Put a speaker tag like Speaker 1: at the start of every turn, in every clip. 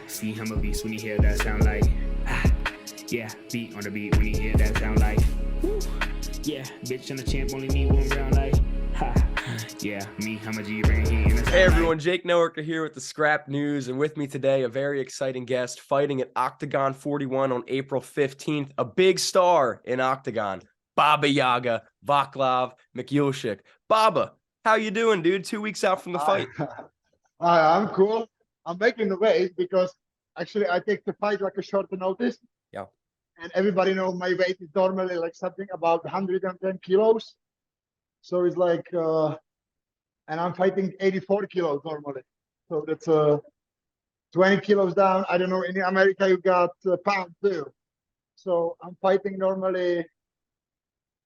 Speaker 1: See him a beast when he hear that sound like yeah, beat on the beat when he hear that sound like woo. Yeah, bitch and the champ only need one round like ha. Yeah, me, I'm a G bring heat in the
Speaker 2: Hey everyone, Jake Noecker here with the Scrap News, and with me today a very exciting guest fighting at Octagon 41 on April 15th, a big star in Octagon, Baba Yaga, Vaclav Mikulasek. Baba, how you doing, dude? 2 weeks out from the fight.
Speaker 3: I'm cool. I'm making the weight because actually I take the fight like a short notice.
Speaker 2: Yeah.
Speaker 3: And everybody knows my weight is normally like something about 110 kilos. So it's like, and I'm fighting 84 kilos normally. So that's 20 kilos down. I don't know, in America you got pounds too. So I'm fighting normally,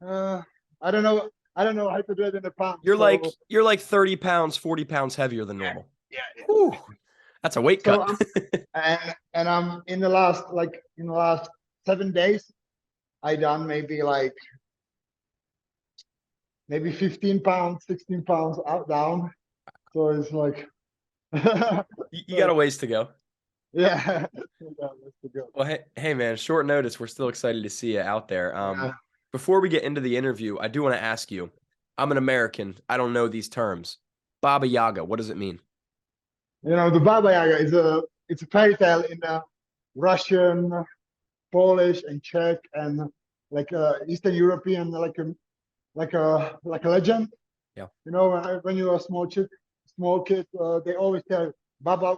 Speaker 3: I don't know how to do it in a pound.
Speaker 2: You're like 30 pounds, 40 pounds heavier than normal.
Speaker 3: Yeah.
Speaker 2: Whew, that's a weight cut.
Speaker 3: and I'm in the last 7 days, I done maybe 15 pounds, 16 pounds down. So it's like
Speaker 2: you got a ways to go.
Speaker 3: Yeah.
Speaker 2: Well, hey man, short notice. We're still excited to see you out there. Before we get into the interview, I do want to ask you, I'm an American. I don't know these terms. Baba Yaga, what does it mean?
Speaker 3: The Baba Yaga it's a fairy tale in Russian, Polish, and Czech, and Eastern European, like a legend.
Speaker 2: Yeah.
Speaker 3: When you're a small kid, they always tell Baba,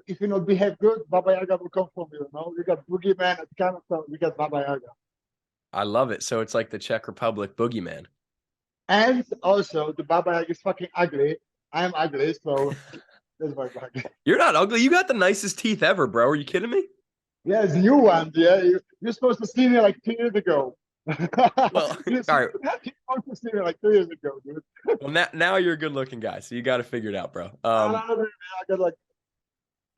Speaker 3: if you not behave good, Baba Yaga will come from you. You got boogeyman and kind of stuff. We got Baba Yaga. I
Speaker 2: love it. So it's like the Czech Republic boogeyman.
Speaker 3: And also, the Baba Yaga is fucking ugly. I am ugly, so that's my bag.
Speaker 2: You're not ugly. You got the nicest teeth ever, bro. Are you kidding me?
Speaker 3: Yeah, it's new one. Yeah, you're supposed to see me like 2 years ago.
Speaker 2: Well,
Speaker 3: you're
Speaker 2: all right.
Speaker 3: supposed to see me like 2 years ago, dude.
Speaker 2: Well, now you're a good-looking guy, so you got to figure it out, bro.
Speaker 3: I got like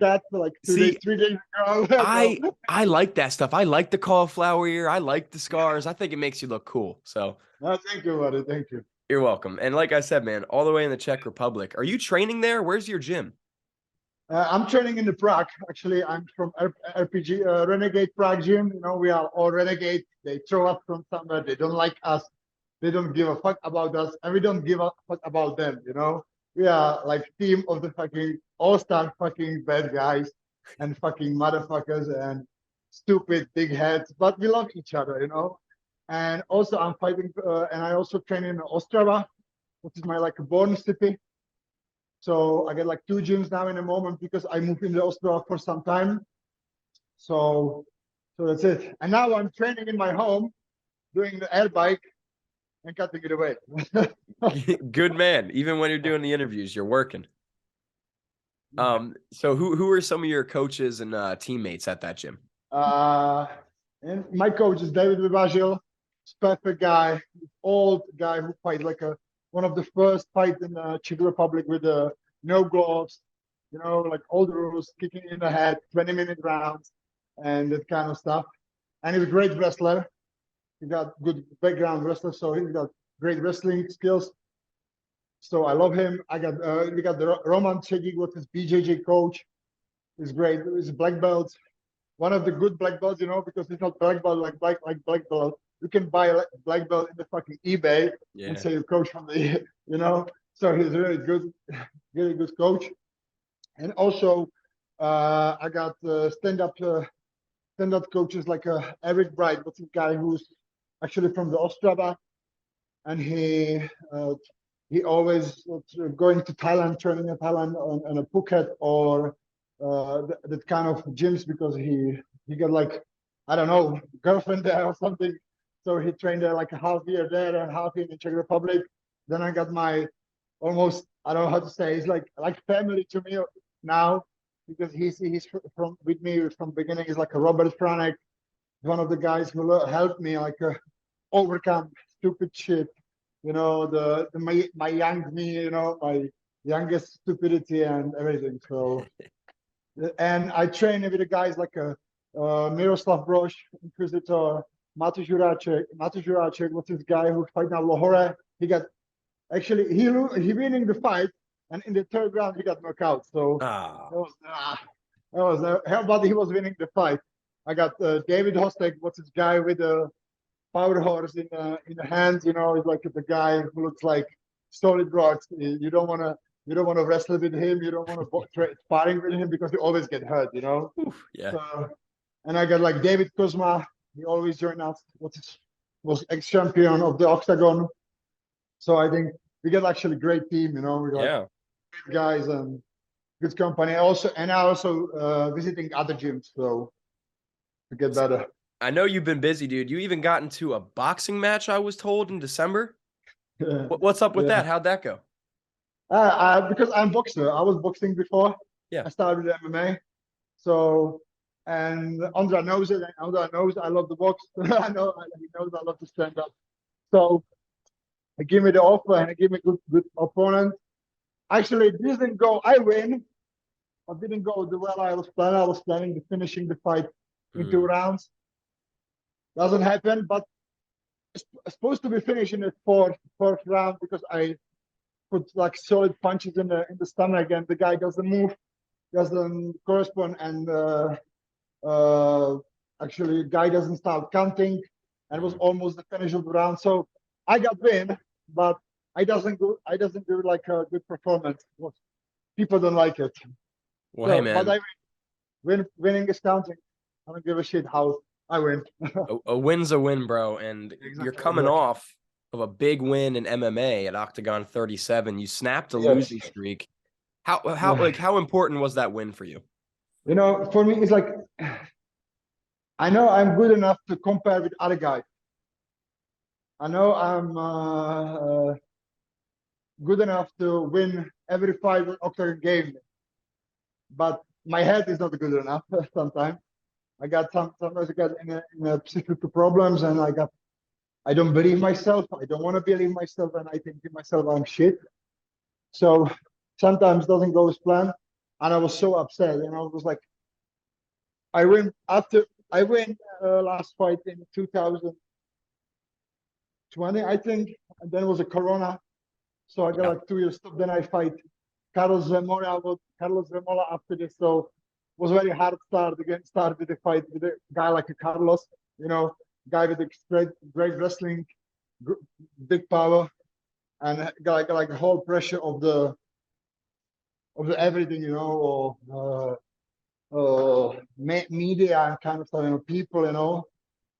Speaker 3: that for like 3 days ago.
Speaker 2: I like that stuff. I like the cauliflower ear. I like the scars. I think it makes you look cool. So,
Speaker 3: thank you, buddy. Thank you.
Speaker 2: You're welcome. And like I said, man, all the way in the Czech Republic. Are you training there? Where's your gym?
Speaker 3: I'm training in the Prague. Actually, I'm from RPG Renegade Prague gym. We are all renegades. They throw us from somewhere. They don't like us. They don't give a fuck about us, and we don't give a fuck about them. We are like team of the fucking all-star fucking bad guys and fucking motherfuckers and stupid big heads. But we love each other. And also, I'm fighting, and I also train in Ostrava, which is my born city. So I get 2 gyms now in a moment because I moved into Ostrava for some time. So that's it. And now I'm training in my home, doing the air bike and cutting it away.
Speaker 2: Good man. Even when you're doing the interviews, you're working. So who are some of your coaches and teammates at that gym?
Speaker 3: And my coach is David Vivagil. Perfect guy, old guy who fight one of the first fights in the Czech Republic with no gloves, old rules, kicking in the head, 20-minute rounds, and that kind of stuff. And he's a great wrestler. He got good background wrestler, so he's got great wrestling skills. So I love him. We got the Roman Chegik, what is BJJ coach. He's great. He's a black belt. One of the good black belts, because it's not black belt like black belt. You can buy a black belt in the fucking eBay and say you coach from the, So he's really good coach. And also, I got stand-up coaches like Eric Bright, what's a guy who's actually from the Ostrava, and he always going to Thailand, training in Thailand on a Phuket or that kind of gyms because he got I don't know, girlfriend there or something. So he trained there a half year there and half year in the Czech Republic. Then I got my almost, I don't know how to say, he's like family to me now because he's from with me from beginning. He's like a Robert Franek, one of the guys who helped me overcome stupid shit. My young me, my youngest stupidity and everything. So, and I train with the guys like Miroslav Broš, Inquisitor, Matusz Juráček, what's this guy who fight now Lahore? He winning the fight, and in the third round he got knocked out. So But he was winning the fight. I got David Hostek, what's this guy with the power horse in the hands? He's like the guy who looks like solid rocks. You don't want to wrestle with him. You don't want to sparring with him because you always get hurt.
Speaker 2: Oof, yeah.
Speaker 3: So, and I got like David Kuzma. He always joined us. Was ex-champion of the Octagon. So I think we get actually great team. We got
Speaker 2: Yeah.
Speaker 3: great guys and good company. I also visiting other gyms so to get better.
Speaker 2: I know you've been busy, dude. You even got into a boxing match, I was told, in December. What's up with that? How'd that go?
Speaker 3: Because I'm boxer. I was boxing before.
Speaker 2: Yeah.
Speaker 3: I started with MMA. So, and Andra knows it. And Andra knows I love the box. He knows I love to stand up. So, he gave me the offer and he gave me good opponent. Actually, it didn't go. I win. I didn't go the way I was planning. I was planning to finishing the fight in 2 rounds. Doesn't happen, but it's supposed to be finishing the fourth round because I put like solid punches in the stomach and the guy doesn't move, doesn't correspond, and actually the guy doesn't start counting, and it was almost the finish of the round. So I got win, but I doesn't do like a good performance. People don't like it.
Speaker 2: Well, hey, man.
Speaker 3: But I win. Winning is counting. I don't give a shit how I win.
Speaker 2: A win's a win, bro. And you're coming off of a big win in MMA at Octagon 37. You snapped a losing streak. How important was that win for you?
Speaker 3: For me, it's like I know I'm good enough to compare with other guys. I know I'm good enough to win every fight with Octagon game, but my head is not good enough sometimes. I got sometimes I got in a psychical problems, and I don't believe myself. I don't want to believe myself, and I think to myself I'm shit. So sometimes doesn't go as planned, and I was so upset. And I was like, I win last fight in 2020, I think, and then it was a Corona, so I got like 2 years stop. Then I fight Carlos Remola after this, so it was very hard start with the fight with a guy like a Carlos, guy with great wrestling, big power, and got like the whole pressure of the everything, media and kind of stuff, people,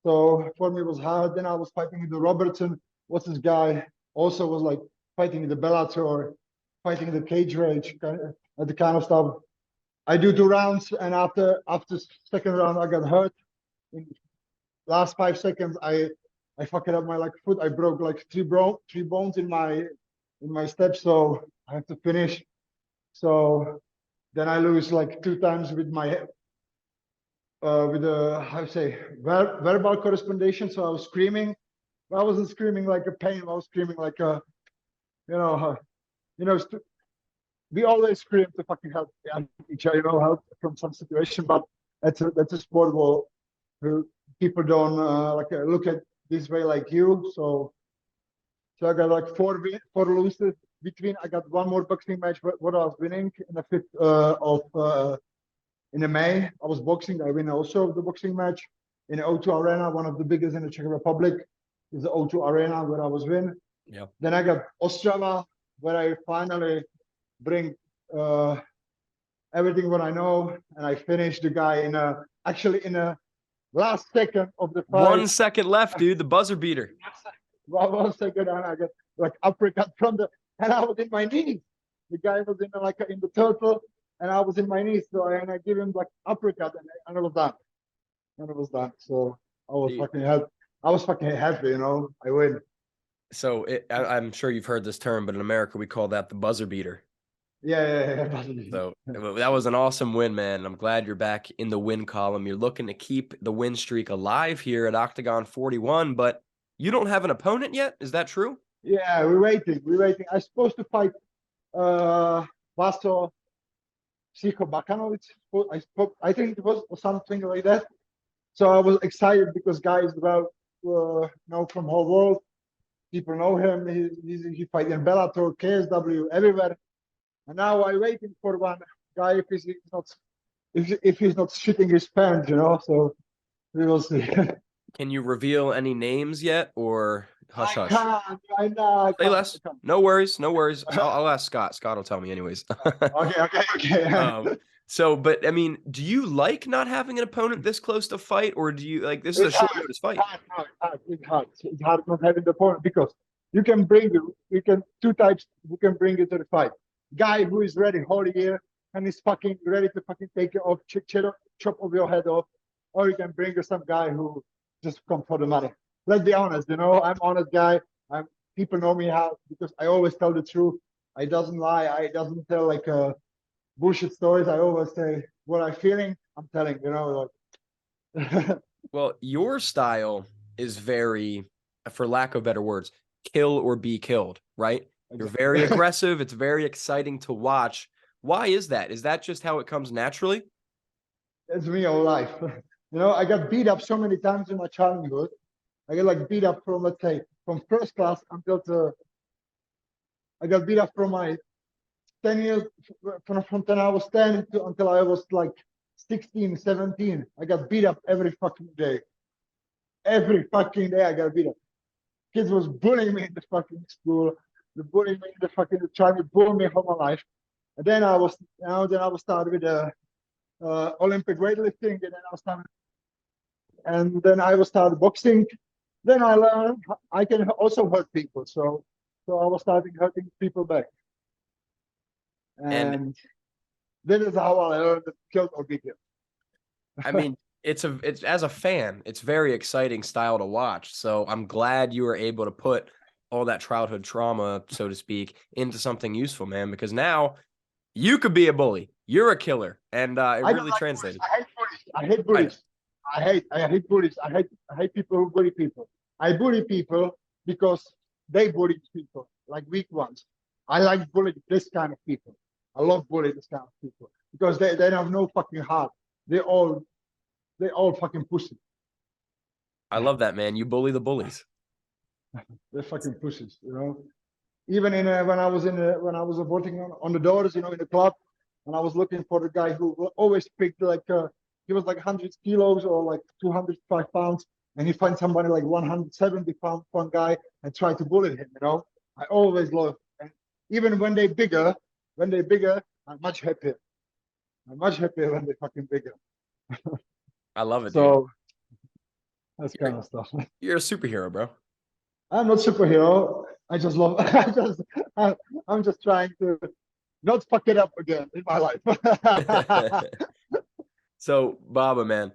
Speaker 3: So for me it was hard. Then I was fighting with the Robertson. What's this guy? Also was like fighting in the Bellator, fighting the cage rage, the kind of stuff. I do 2 rounds, and after second round I got hurt. In last 5 seconds, I fucked up my foot. I broke like three bones in my step, so I have to finish. So then I lose like 2 times with my verbal correspondence. So I was screaming. I wasn't screaming like a pain. I was screaming like a, we always scream to fucking help each other, help from some situation. But that's a sport where people don't look at this way like you. So I got like 4 losses between. I got 1 more boxing match what I was winning in the 5th in May. I was boxing. I win also the boxing match in the O2 Arena, one of the biggest in the Czech Republic. Is the O2 Arena where I was win.
Speaker 2: Yeah.
Speaker 3: Then I got Ostrava, where I finally bring everything what I know, and I finished the guy in a last second of the fight.
Speaker 2: 1 second left, dude. The buzzer beater.
Speaker 3: 1 second, and I got like uppercut and I was in my knees. The guy was in the turtle, and I was in my knees. So I give him like uppercut, and it was done. And it was done. So I was fucking happy. I win.
Speaker 2: So I'm sure you've heard this term, but in America we call that the buzzer beater.
Speaker 3: Yeah.
Speaker 2: So that was an awesome win, man. I'm glad you're back in the win column. You're looking to keep the win streak alive here at Octagon 41, but you don't have an opponent yet. Is that true?
Speaker 3: Yeah, we're waiting. I'm supposed to fight Vaso Psycho Bakanovic. I think it was something like that. So I was excited because guys know from whole world. People know him. He fight in Bellator, KSW, everywhere. And now I'm waiting for one guy. If he's not if he's not shitting his pants, you know. So we will see.
Speaker 2: Can you reveal any names yet, or hush
Speaker 3: I
Speaker 2: hush?
Speaker 3: can't. I know. I
Speaker 2: Say
Speaker 3: can't.
Speaker 2: less. No worries. No worries. I'll ask Scott. Scott will tell me anyways.
Speaker 3: Okay.
Speaker 2: So, but I mean, do you like not having an opponent this close to fight, or do you like this is a
Speaker 3: It's
Speaker 2: short
Speaker 3: hard.
Speaker 2: notice fight?
Speaker 3: It's hard. It's hard not having the opponent because you can two types who can bring you to the fight. Guy who is ready whole year and is fucking ready to fucking take it off, chop off your head off, or you can bring you some guy who just come for the money. Let's be honest, you know, I'm honest guy. People know me how because I always tell the truth. I doesn't lie. I doesn't tell like bullshit stories. I always say what I'm feeling. I'm telling, you know, like.
Speaker 2: Well, your style is very, for lack of better words, kill or be killed, right? You're very aggressive. It's very exciting to watch. Why is that? Is that just how it comes naturally?
Speaker 3: It's me all life. You know, I got beat up so many times in my childhood. I got like beat up from, let's say, from first class until I got beat up from my 10 years, from 10 I was 10 to, until I was like 16, 17. I got beat up every fucking day. Every fucking day I got beat up. Kids was bullying me in the fucking school. They bullying me in the fucking, trying to bully me all my life. And then I was, you know, then I was started with the Olympic weightlifting, and then I was started boxing. Then I learned I can also hurt people. So I was starting hurting people back. And this is how I learned to kill or be killed.
Speaker 2: I mean, it's as a fan, it's very exciting style to watch. So I'm glad you were able to put all that childhood trauma, so to speak, into something useful, man, because now you could be a bully. You're a killer. And it really translated.
Speaker 3: I hate bullies. I hate bullies. I hate people who bully people. I bully people because they bully people, like weak ones. I like bullying this kind of people. I love bullying this kind of people because they have no fucking heart. They all fucking pussy.
Speaker 2: I love that, man. You bully the bullies.
Speaker 3: They're fucking pussies, you know. Even in when I was working on the doors, you know, in the club, and I was looking for the guy who always picked like he was like 100 kilos or like 205 pounds, and he finds somebody like 170 pound one guy and try to bully him, you know. I always love, and even when they're bigger, I'm much happier. I'm much happier when they're fucking bigger.
Speaker 2: I love it.
Speaker 3: So
Speaker 2: dude.
Speaker 3: that's kind of stuff.
Speaker 2: You're a superhero, bro.
Speaker 3: I'm not superhero. I just love. I'm just trying to not fuck it up again in my life.
Speaker 2: So, Baba, man,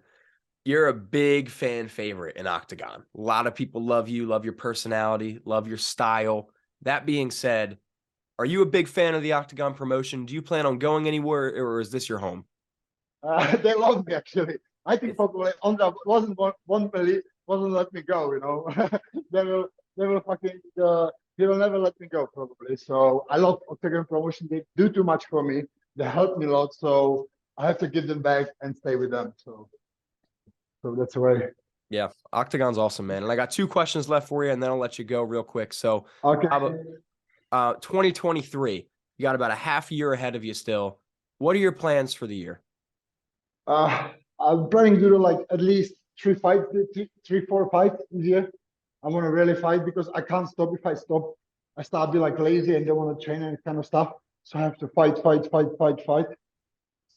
Speaker 2: you're a big fan favorite in Octagon. A lot of people love you, love your personality, love your style. That being said, are you a big fan of the Octagon promotion? Do you plan on going anywhere, or is this your home?
Speaker 3: They love me actually. I think probably wasn't let me go. You know, they will fucking they will never let me go probably. So I love Octagon promotion. They do too much for me. They help me a lot. So I have to give them back and stay with them. So that's the way.
Speaker 2: Yeah, Octagon's awesome, man. And I got 2 questions left for you, and then I'll let you go real quick. So,
Speaker 3: Okay.
Speaker 2: 2023, you got about a half year ahead of you still. What are your plans for the year?
Speaker 3: I'm planning to do like at least 3, 4 fights this year. I want to really fight because I can't stop. If I stop, I start to be like lazy and don't want to train and kind of stuff. So I have to fight.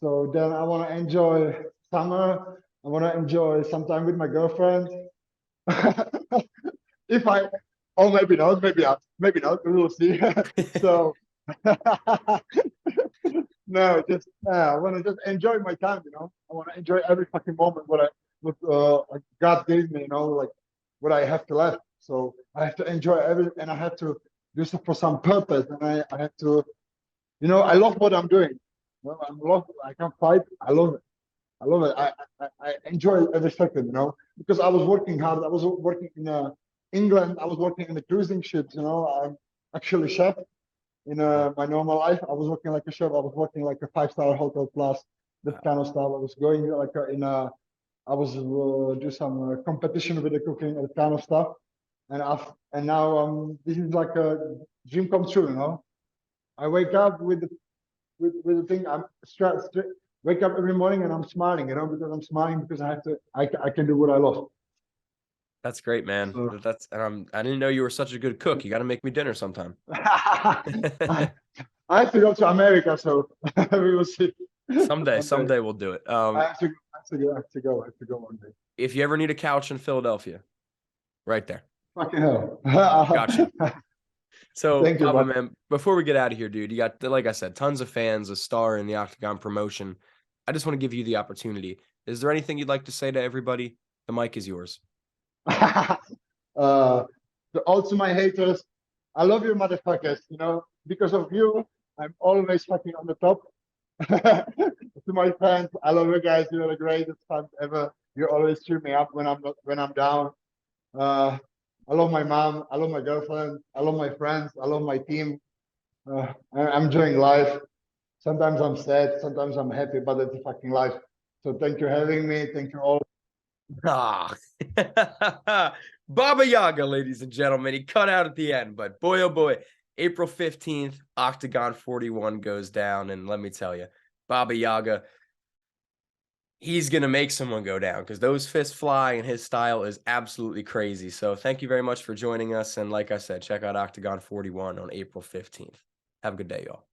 Speaker 3: So then I want to enjoy summer. I want to enjoy some time with my girlfriend. If I, or maybe not, maybe not. We will see. So no, just I want to just enjoy my time. You know, I want to enjoy every fucking moment what God gave me. You know, like what I have to left. So I have to enjoy everything, and I have to do so for some purpose. And I have to, you know, I love what I'm doing. You know, I can fight. I love it. I enjoy every second. You know, because I was working hard. I was working in England. I was working in the cruising ships. You know, I'm actually chef. In my normal life, I was working like a chef. I was working like a 5-star hotel plus that kind of stuff. I was going like I was do some competition with the cooking and that kind of stuff. And now this is like a dream come true. You know, I wake up with the thing. I'm wake up every morning and I'm smiling, because I'm smiling because I can do what I love.
Speaker 2: That's great, man.
Speaker 3: So-
Speaker 2: I didn't know you were such a good cook. You got to make me dinner sometime.
Speaker 3: I have to go to America, so we will see.
Speaker 2: Someday we'll do it.
Speaker 3: I have to go one day.
Speaker 2: If you ever need a couch in Philadelphia, right there.
Speaker 3: Fucking hell.
Speaker 2: Gotcha. So,
Speaker 3: Thank you,
Speaker 2: Baba,
Speaker 3: bud.
Speaker 2: man, before we get out of here, dude, you got, like I said, tons of fans, a star in the Octagon promotion. I just want to give you the opportunity. Is there anything you'd like to say to everybody? The mic is yours.
Speaker 3: Also my haters, I love you motherfuckers, because of you, I'm always fucking on the top. To my fans, I love you guys, you're the greatest fans ever. You always cheer me up when I'm down. I love my mom, I love my girlfriend, I love my friends, I love my team. I'm enjoying life. Sometimes I'm sad, sometimes I'm happy, but it's a fucking life. So thank you for having me. Thank you all.
Speaker 2: Ah, Baba Yaga, ladies and gentlemen. He cut out at the end, but boy, oh boy, April 15th, Octagon 41 goes down. And let me tell you, Baba Yaga, he's going to make someone go down because those fists fly and his style is absolutely crazy. So thank you very much for joining us. And like I said, check out Octagon 41 on April 15th. Have a good day, y'all.